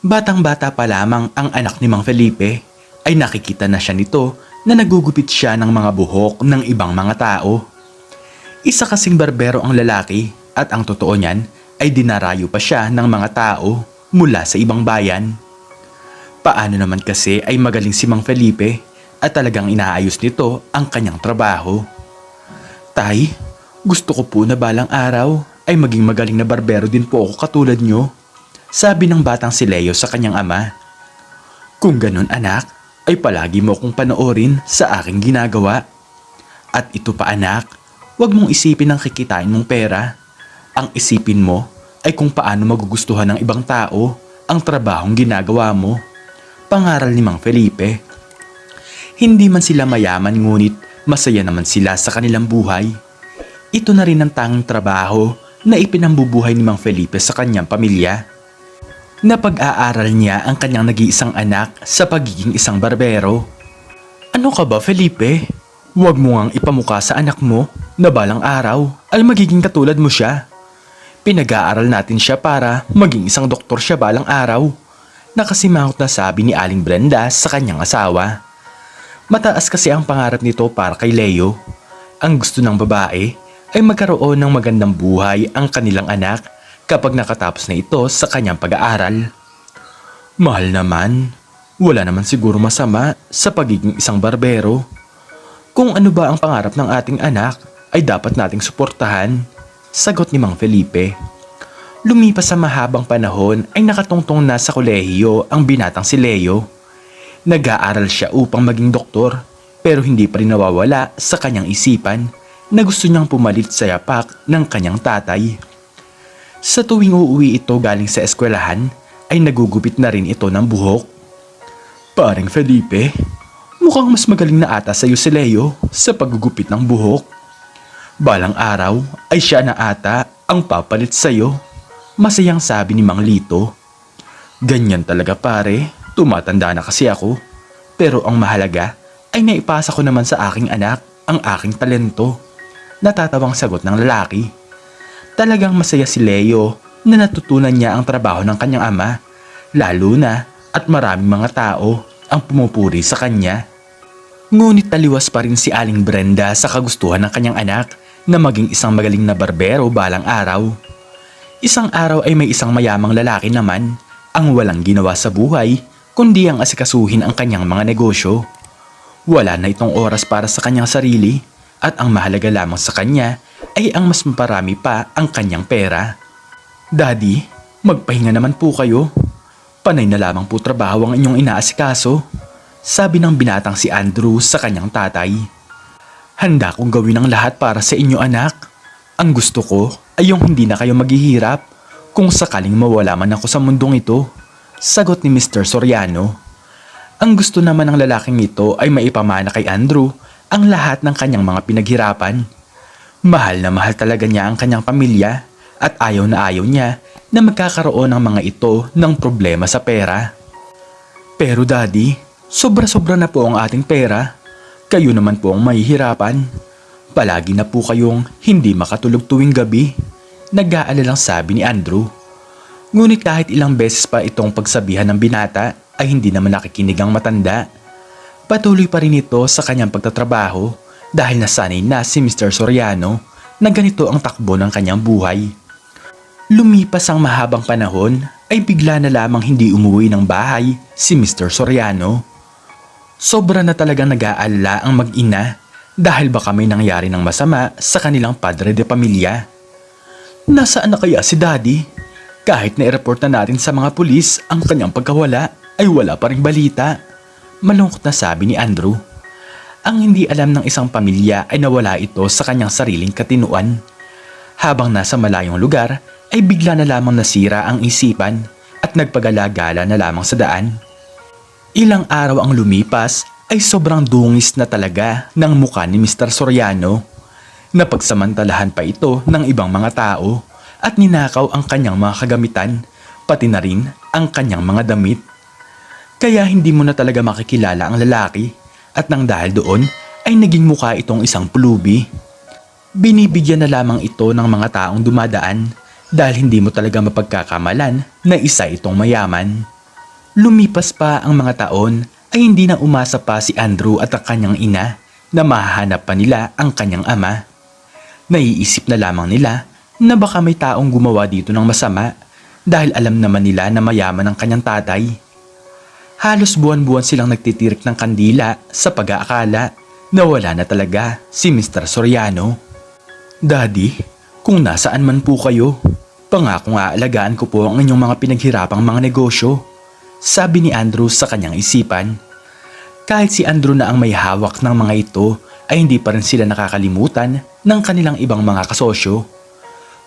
Batang-bata pa lamang ang anak ni Mang Felipe ay nakikita na siya nito na nagugupit siya ng mga buhok ng ibang mga tao. Isa kasing barbero ang lalaki at ang totoo niyan ay dinarayo pa siya ng mga tao mula sa ibang bayan. Paano naman kasi ay magaling si Mang Felipe at talagang inaayos nito ang kanyang trabaho. Tay, gusto ko po na balang araw ay maging magaling na barbero din po ako katulad nyo, sabi ng batang si Leo sa kanyang ama. Kung ganun anak, ay palagi mo akong panoorin sa aking ginagawa. At ito pa anak, huwag mong isipin ang kikitain mong pera. Ang isipin mo ay kung paano magugustuhan ng ibang tao ang trabahong ginagawa mo. Pangaral ni Mang Felipe. Hindi man sila mayaman ngunit masaya naman sila sa kanilang buhay. Ito na rin ang tanging trabaho na ipinambubuhay ni Mang Felipe sa kanyang pamilya. Napag-aaral niya ang kanyang nag-iisang anak sa pagiging isang barbero. Ano ka ba Felipe? Huwag mo ngang ipamukha sa anak mo na balang araw ay magiging katulad mo siya. Pinag-aaral natin siya para maging isang doktor siya balang araw. Nakasimangot na sabi ni Aling Brenda sa kanyang asawa. Mataas kasi ang pangarap nito para kay Leo. Ang gusto ng babae ay magkaroon ng magandang buhay ang kanilang anak kapag nakatapos na ito sa kanyang pag-aaral. Mahal naman, wala naman siguro masama sa pagiging isang barbero. Kung ano ba ang pangarap ng ating anak ay dapat nating suportahan, sagot ni Mang Felipe. Lumipas sa mahabang panahon ay nakatungtong na sa kolehiyo ang binatang si Leo. Nag-aaral siya upang maging doktor pero hindi pa rin nawawala sa kanyang isipan na gusto niyang pumalit sa yapak ng kanyang tatay. Sa tuwing uuwi ito galing sa eskwelahan ay nagugupit na rin ito ng buhok. Paring Felipe, mukhang mas magaling na ata sa iyo si Leo sa paggugupit ng buhok. Balang araw ay siya na ata ang papalit sa iyo. Masayang sabi ni Mang Lito. Ganyan talaga pare, tumatanda na kasi ako. Pero ang mahalaga ay naipasa ko naman sa aking anak ang aking talento. Natatawang sagot ng lalaki. Talagang masaya si Leo na natutunan niya ang trabaho ng kanyang ama. Lalo na at maraming mga tao ang pumupuri sa kanya. Ngunit taliwas pa rin si Aling Brenda sa kagustuhan ng kanyang anak na maging isang magaling na barbero balang araw. Isang araw ay may isang mayamang lalaki naman ang walang ginawa sa buhay kundi ang asikasuhin ang kanyang mga negosyo. Wala na itong oras para sa kanyang sarili at ang mahalaga lamang sa kanya ay ang mas maparami pa ang kanyang pera. Daddy, magpahinga naman po kayo. Panay na lamang po trabaho ang inyong inaasikaso, sabi ng binatang si Andrew sa kanyang tatay. Handa kong gawin ang lahat para sa inyo anak. Ang gusto ko ay yung hindi na kayo maghihirap kung sakaling mawala man ako sa mundong ito, sagot ni Mr. Soriano. Ang gusto naman ng lalaking ito ay maipamana kay Andrew ang lahat ng kanyang mga pinaghirapan. Mahal na mahal talaga niya ang kanyang pamilya at ayaw niya na magkakaroon ng mga ito ng problema sa pera. Pero daddy, sobra-sobra na po ang ating pera. Kayo naman po ang mahihirapan. Palagi na po kayong hindi makatulog tuwing gabi, nag-aalalang sabi ni Andrew. Ngunit kahit ilang beses pa itong pagsabihan ng binata ay hindi naman nakikinig ang matanda. Patuloy pa rin ito sa kanyang pagtatrabaho dahil nasanay na si Mr. Soriano na ganito ang takbo ng kanyang buhay. Lumipas ang mahabang panahon ay bigla na lamang hindi umuwi ng bahay si Mr. Soriano. Sobra na talagang nag-aalala ang mag-ina dahil baka may nangyari ng masama sa kanilang padre de pamilya. Nasaan na kaya si Daddy? Kahit na-report na natin sa mga pulis ang kanyang pagkawala ay wala pa ring balita. Malungkot na sabi ni Andrew. Ang hindi alam ng isang pamilya ay nawala ito sa kanyang sariling katinuan. Habang nasa malayong lugar ay bigla na lamang nasira ang isipan at nagpagala-gala na lamang sa daan. Ilang araw ang lumipas ay sobrang dungis na talaga ng mukha ni Mr. Soriano. Napagsamantalahan pa ito ng ibang mga tao at ninakaw ang kanyang mga kagamitan, pati na rin ang kanyang mga damit. Kaya hindi mo na talaga makikilala ang lalaki at nang dahil doon ay naging mukha itong isang pulubi. Binibigyan na lamang ito ng mga taong dumadaan dahil hindi mo talaga mapagkakamalan na isa itong mayaman. Lumipas pa ang mga taon ay hindi na umasa pa si Andrew at ang kanyang ina na mahahanap pa nila ang kanyang ama. Naiisip na lamang nila na baka may taong gumawa dito ng masama dahil alam naman nila na mayaman ang kanyang tatay. Halos buwan-buwan silang nagtitirik ng kandila sa pag-aakala na wala na talaga si Mr. Soriano. Daddy, kung nasaan man po kayo, pangakong aalagaan ko po ang inyong mga pinaghirapang mga negosyo, sabi ni Andrew sa kanyang isipan. Kahit si Andrew na ang may hawak ng mga ito ay hindi pa rin sila nakakalimutan ng kanilang ibang mga kasosyo.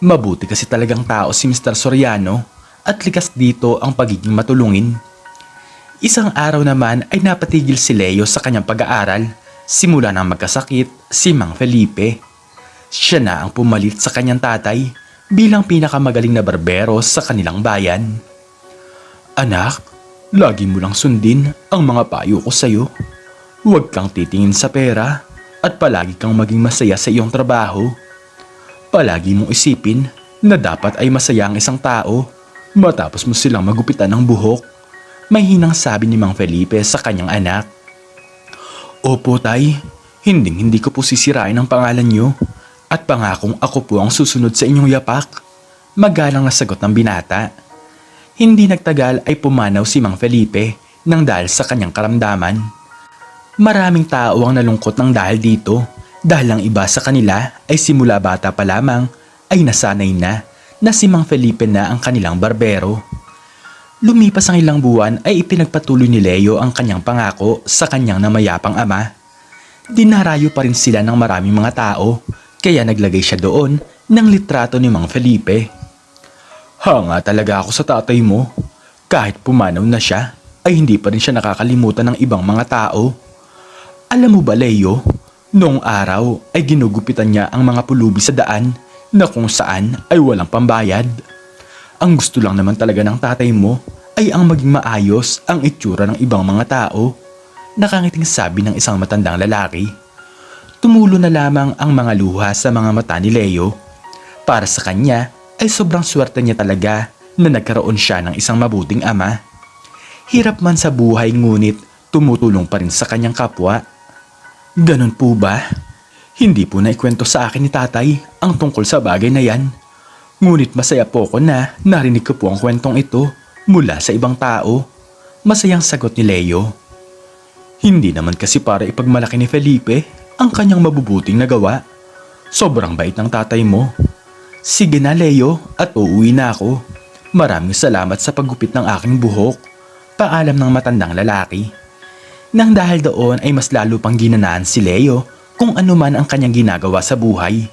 Mabuti kasi talagang tao si Mr. Soriano at likas dito ang pagiging matulungin. Isang araw naman ay napatigil si Leo sa kanyang pag-aaral simula nang magkasakit si Mang Felipe. Siya na ang pumalit sa kanyang tatay bilang pinakamagaling na barbero sa kanilang bayan. Anak, lagi mo lang sundin ang mga payo ko sa'yo. Huwag kang titingin sa pera at palagi kang maging masaya sa iyong trabaho. Palagi mong isipin na dapat ay masaya ang isang tao matapos mo silang magupitan ng buhok. May hinang sabi ni Mang Felipe sa kanyang anak. Opo tay, hindi ko po sisirain ang pangalan niyo at pangakong ako po ang susunod sa inyong yapak. Magalang na sagot ng binata. Hindi nagtagal ay pumanaw si Mang Felipe nang dahil sa kanyang karamdaman. Maraming tao ang nalungkot ng dahil dito dahil ang iba sa kanila ay simula bata pa lamang ay nasanay na si Mang Felipe na ang kanilang barbero. Lumipas ang ilang buwan ay ipinagpatuloy ni Leo ang kanyang pangako sa kanyang namayapang ama. Dinarayo pa rin sila ng maraming mga tao kaya naglagay siya doon ng litrato ni Mang Felipe. Hanga talaga ako sa tatay mo. Kahit pumanaw na siya ay hindi pa rin siya nakakalimutan ng ibang mga tao. Alam mo ba Leo, noong araw ay ginugupitan niya ang mga pulubi sa daan na kung saan ay walang pambayad. Ang gusto lang naman talaga ng tatay mo ay ang maging maayos ang itsura ng ibang mga tao. Nakangiting sabi ng isang matandang lalaki. Tumulo na lamang ang mga luha sa mga mata ni Leo. Para sa kanya ay sobrang swerte niya talaga na nagkaroon siya ng isang mabuting ama. Hirap man sa buhay ngunit tumutulong pa rin sa kanyang kapwa. Ganun po ba? Hindi po naikwento sa akin ni tatay ang tungkol sa bagay na yan. Ngunit masaya po ko na narinig ko po ang kwentong ito mula sa ibang tao. Masayang sagot ni Leo. Hindi naman kasi para ipagmalaki ni Felipe ang kanyang mabubuting nagawa. Sobrang bait ng tatay mo. Sige na Leo at uuwi na ako. Maraming salamat sa paggupit ng aking buhok. Paalam ng matandang lalaki. Nang dahil doon ay mas lalo pang ginanaan si Leo kung ano man ang kanyang ginagawa sa buhay.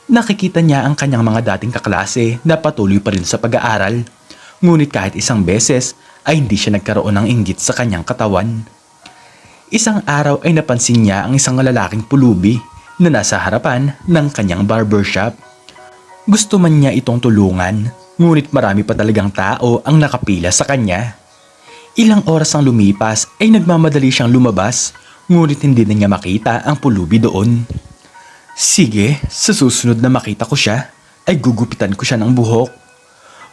Nakikita niya ang kanyang mga dating kaklase na patuloy pa rin sa pag-aaral. Ngunit kahit isang beses ay hindi siya nagkaroon ng inggit sa kanyang katawan. Isang araw ay napansin niya ang isang lalaking pulubi na nasa harapan ng kanyang barbershop. Gusto man niya itong tulungan, ngunit marami pa talagang tao ang nakapila sa kanya. Ilang oras ang lumipas ay nagmamadali siyang lumabas, ngunit hindi na niya makita ang pulubi doon. Sige, sa susunod na makita ko siya, ay gugupitan ko siya ng buhok.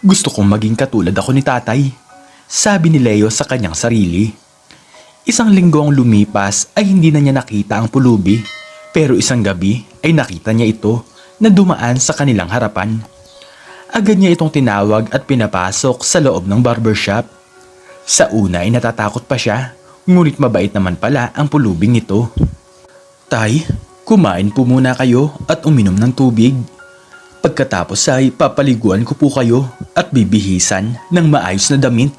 Gusto kong maging katulad ako ni tatay, sabi ni Leo sa kanyang sarili. Isang linggo ang lumipas ay hindi na niya nakita ang pulubi, pero isang gabi ay nakita niya ito na dumaan sa kanilang harapan. Agad niya itong tinawag at pinapasok sa loob ng barbershop. Sa una ay natatakot pa siya, ngunit mabait naman pala ang pulubing ito. Tay, kumain po muna kayo at uminom ng tubig. Pagkatapos ay papaliguan ko po kayo at bibihisan ng maayos na damit.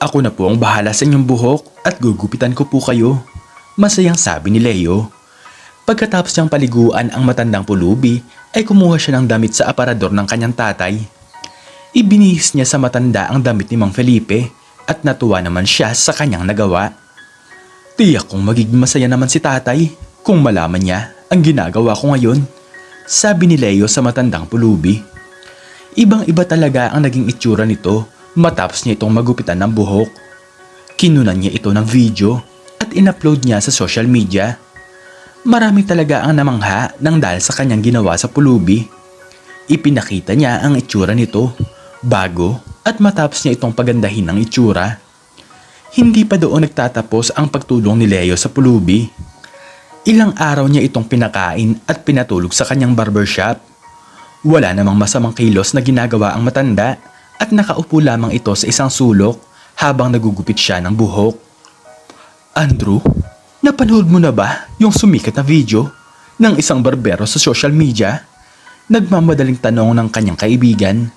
Ako na po ang bahala sa inyong buhok at gugupitan ko po kayo, masayang sabi ni Leo. Pagkatapos niyang paliguan ang matandang pulubi ay kumuha siya ng damit sa aparador ng kanyang tatay. Ibinihis niya sa matanda ang damit ni Mang Felipe at natuwa naman siya sa kanyang nagawa. Tiyak kong magiging masaya naman si tatay kung malaman niya ang ginagawa ko ngayon, sabi ni Leo sa matandang pulubi. Ibang-iba talaga ang naging itsura nito matapos niya itong magupitan ng buhok. Kinunan niya ito ng video at in-upload niya sa social media. Marami talaga ang namangha nang dahil sa kanyang ginawa sa pulubi. Ipinakita niya ang itsura nito, bago at matapos niya itong pagandahin ng itsura. Hindi pa doon nagtatapos ang pagtulong ni Leo sa pulubi. Ilang araw niya itong pinakain at pinatulog sa kanyang barbershop. Wala namang masamang kilos na ginagawa ang matanda at nakaupo lamang ito sa isang sulok habang nagugupit siya ng buhok. Andrew, napanood mo na ba yung sumikat na video ng isang barbero sa social media? Nagmamadaling tanong ng kanyang kaibigan.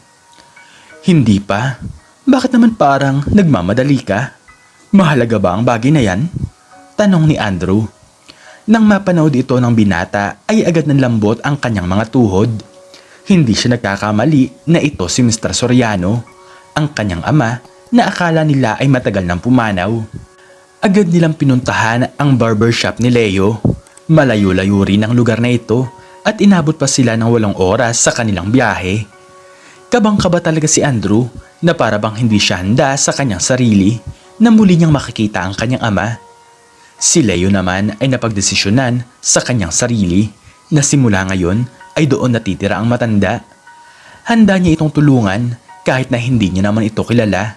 Hindi pa. Bakit naman parang nagmamadali ka? Mahalaga ba ang bagay na yan? Tanong ni Andrew. Nang mapanood ito ng binata ay agad nanlambot ang kanyang mga tuhod. Hindi siya nagkakamali na ito si Mr. Soriano, ang kanyang ama na akala nila ay matagal nang pumanaw. Agad nilang pinuntahan ang barbershop ni Leo. Malayo-layo rin ang lugar na ito at inabot pa sila ng 8 oras sa kanilang biyahe. Kabang-kaba talaga si Andrew na para bang hindi siya handa sa kanyang sarili na muli niyang makikita ang kanyang ama. Si Leo naman ay napagdesisyonan sa kanyang sarili na simula ngayon ay doon natitira ang matanda. Handa niya itong tulungan kahit na hindi niya naman ito kilala.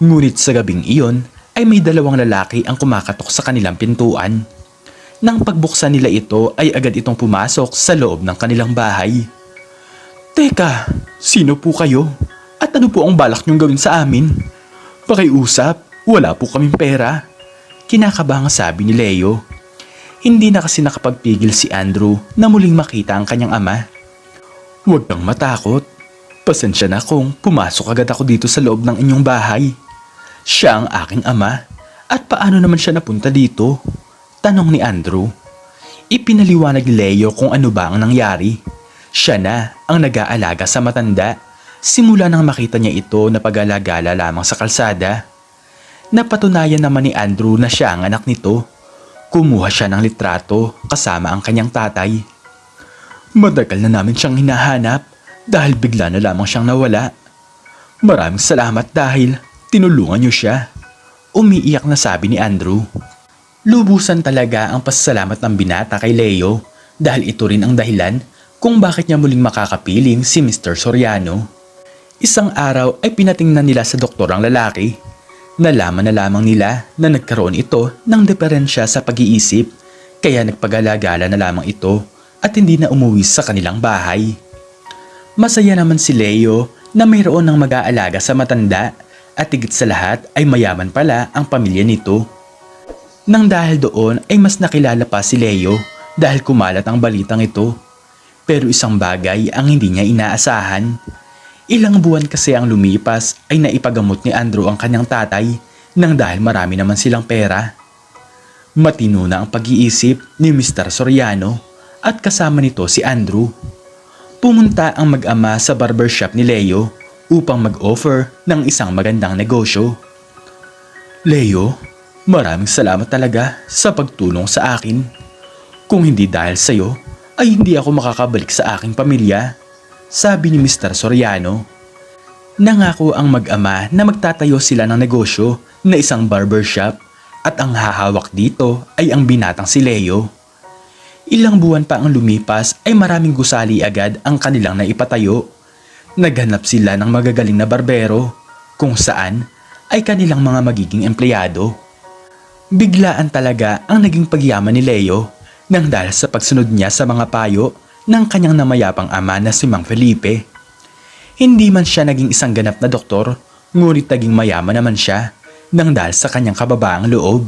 Ngunit sa gabing iyon ay may 2 lalaki ang kumakatok sa kanilang pintuan. Nang pagbuksan nila ito ay agad itong pumasok sa loob ng kanilang bahay. Teka, sino po kayo? At ano po ang balak niyong gawin sa amin? Pakiusap, wala po kaming pera. Kinakabahan sabi ni Leo. Hindi na kasi nakapagpigil si Andrew na muling makita ang kanyang ama. Huwag kang matakot. Pasensya na kung pumasok agad ako dito sa loob ng inyong bahay. Siya ang aking ama. At paano naman siya napunta dito? Tanong ni Andrew. Ipinaliwanag ni Leo kung ano ba ang nangyari. Siya na ang nag-aalaga sa matanda. Simula nang makita niya ito na pag-alagala lamang sa kalsada. Napatunayan naman ni Andrew na siya ang anak nito. Kumuha siya ng litrato kasama ang kanyang tatay. Matagal na namin siyang hinahanap dahil bigla na lamang siyang nawala. Maraming salamat dahil tinulungan niyo siya. Umiiyak na sabi ni Andrew. Lubusan talaga ang pasasalamat ng binata kay Leo dahil ito rin ang dahilan kung bakit niya muling makakapiling si Mr. Soriano. Isang araw ay pinatingnan nila sa doktor ang lalaki. Nalaman na lamang nila na nagkaroon ito ng diferensya sa pag-iisip kaya nagpag-alagala na lamang ito at hindi na umuwi sa kanilang bahay. Masaya naman si Leo na mayroon ng mag-aalaga sa matanda at higit sa lahat ay mayaman pala ang pamilya nito. Nang dahil doon ay mas nakilala pa si Leo dahil kumalat ang balitang ito. Pero isang bagay ang hindi niya inaasahan. Ilang buwan kasi ang lumipas ay naipagamot ni Andrew ang kanyang tatay nang dahil marami naman silang pera. Matino na ang pag-iisip ni Mr. Soriano at kasama nito si Andrew. Pumunta ang mag-ama sa barbershop ni Leo upang mag-offer ng isang magandang negosyo. Leo, maraming salamat talaga sa pagtulong sa akin. Kung hindi dahil sa iyo, ay hindi ako makakabalik sa aking pamilya. Sabi ni Mr. Soriano. Nangako ang mag-ama na magtatayo sila ng negosyo na isang barbershop at ang hahawak dito ay ang binatang si Leo. Ilang buwan pa ang lumipas ay maraming gusali agad ang kanilang naipatayo. Naghanap sila ng magagaling na barbero kung saan ay kanilang mga magiging empleyado. Biglaan talaga ang naging pagyaman ni Leo nang dahil sa pagsunod niya sa mga payo ng kanyang namayapang ama na si Mang Felipe. Hindi man siya naging isang ganap na doktor, ngunit naging mayaman naman siya nang dahil sa kanyang kababaang loob.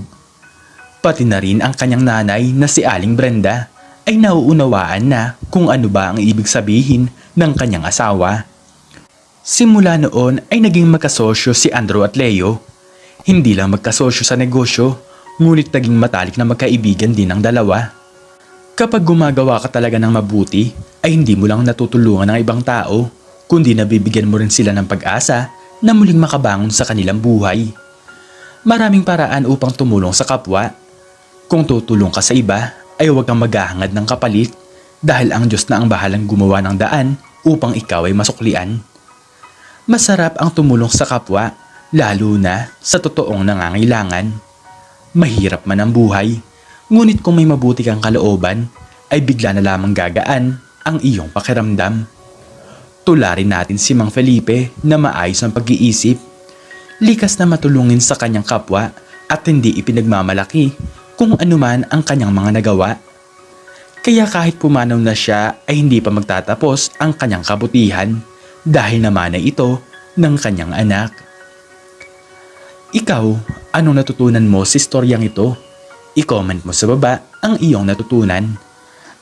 Pati na rin ang kanyang nanay na si Aling Brenda ay nauunawaan na kung ano ba ang ibig sabihin ng kanyang asawa. Simula noon ay naging magkasosyo si Andrew at Leo. Hindi lang magkasosyo sa negosyo, ngunit naging matalik na magkaibigan din ang dalawa. Kapag gumagawa ka talaga ng mabuti, ay hindi mo lang natutulungan ng ibang tao, kundi nabibigyan mo rin sila ng pag-asa na muling makabangon sa kanilang buhay. Maraming paraan upang tumulong sa kapwa. Kung tutulong ka sa iba, ay huwag kang maghahangad ng kapalit dahil ang Diyos na ang bahalang gumawa ng daan upang ikaw ay masuklian. Masarap ang tumulong sa kapwa, lalo na sa totoong nangangailangan. Mahirap man ang buhay. Ngunit kung may mabuti kang kalooban, ay bigla na lamang gagaan ang iyong pakiramdam. Tularin natin si Mang Felipe na maayos ang pag-iisip. likas na matulungin sa kanyang kapwa at hindi ipinagmamalaki kung anuman ang kanyang mga nagawa. Kaya kahit pumanaw na siya ay hindi pa magtatapos ang kanyang kabutihan dahil namanay ito ng kanyang anak. Ikaw, anong natutunan mo sa istoryang ito? I-comment mo sa baba ang iyong natutunan.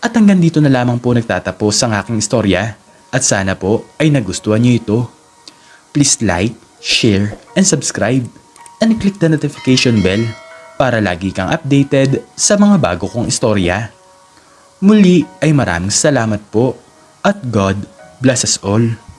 At hanggang dito na lamang po nagtatapos ang aking istorya at sana po ay nagustuhan niyo ito. Please like, share, and subscribe and click the notification bell para lagi kang updated sa mga bago kong istorya. Muli ay maraming salamat po at God bless us all.